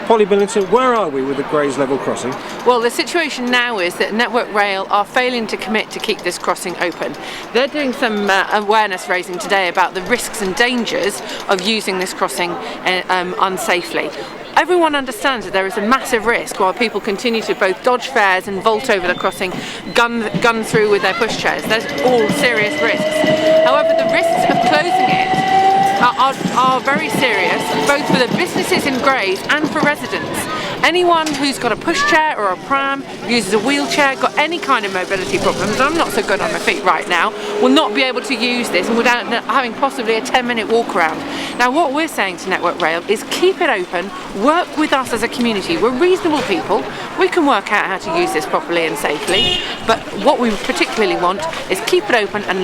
Polly Billington, where are we with the Grays level crossing? Well, the situation now is that Network Rail are failing to commit to keep this crossing open. They're doing some awareness raising today about the risks and dangers of using this crossing unsafely. Everyone understands that there is a massive risk while people continue to both dodge fares and vault over the crossing, gun through with their pushchairs. There's all serious risks. However, the risks of closing it are very serious, both for the businesses in Grays and for residents. Anyone who's got a pushchair or a pram, uses a wheelchair, got any kind of mobility problems, I'm not so good on my feet right now, will not be able to use this without having possibly a 10-minute walk around. Now what we're saying to Network Rail is keep it open, work with us as a community. We're reasonable people, we can work out how to use this properly and safely, but what we particularly want is keep it open and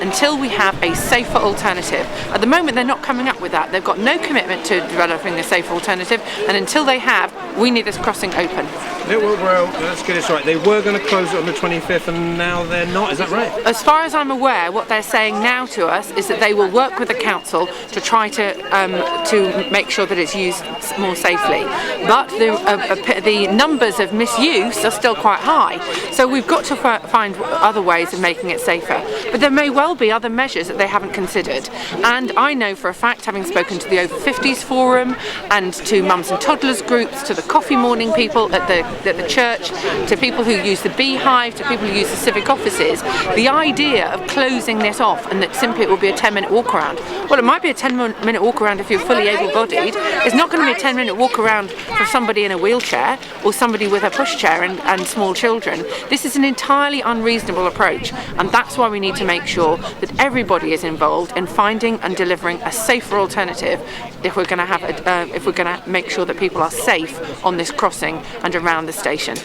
until we have a safer alternative. At the moment they're not coming up with that. They've got no commitment to developing a safer alternative, and until they have, we need this crossing open. Network Rail, let's get this right, they were going to close it on the 25th and now they're not, is that right? As far as I'm aware, what they're saying now to us is that they will work with the council to try to make sure that it's used more safely. But the numbers of misuse are still quite high, so we've got to find other ways of making it safer. But there may well be other measures that they haven't considered. And I know for a fact, having spoken to the Over 50s Forum and to mums and toddlers groups, to the coffee morning people at the church, to people who use the beehive, to people who use the civic offices, the idea of closing this off and that simply it will be a 10-minute walk around. Well, it might be a 10-minute walk around if you're fully able-bodied. It's not going to be a 10-minute walk around for somebody in a wheelchair or somebody with a pushchair and small children. This is an entirely unreasonable approach, and that's why we need to make sure that everybody is involved in finding and delivering a safer alternative if we're going to have make sure that people are safe on this crossing and around the station.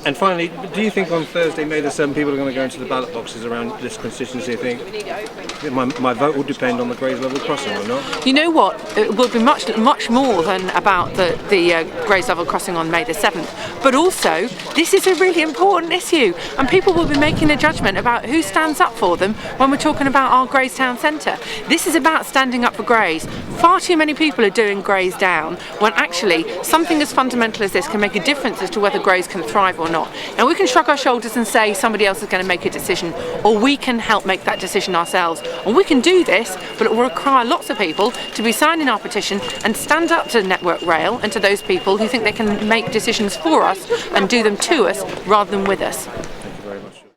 And finally, do you think on Thursday, May the 7th, people are going to go into the ballot boxes around this constituency and think my vote will depend on the Grays level crossing or not? You know what? It will be much more than about the Grays level crossing on May the 7th. But also, this is a really important issue, and people will be making a judgment about who stands up for them when we're talking about our Grays town centre. This is about standing up for Grays. Far too many people are doing Grays down when actually something as fundamental as this can make a difference as to whether Grays can thrive or not. Now we can shrug our shoulders and say somebody else is going to make a decision, or we can help make that decision ourselves. And we can do this, but it will require lots of people to be signing our petition and stand up to Network Rail and to those people who think they can make decisions for us and do them to us rather than with us.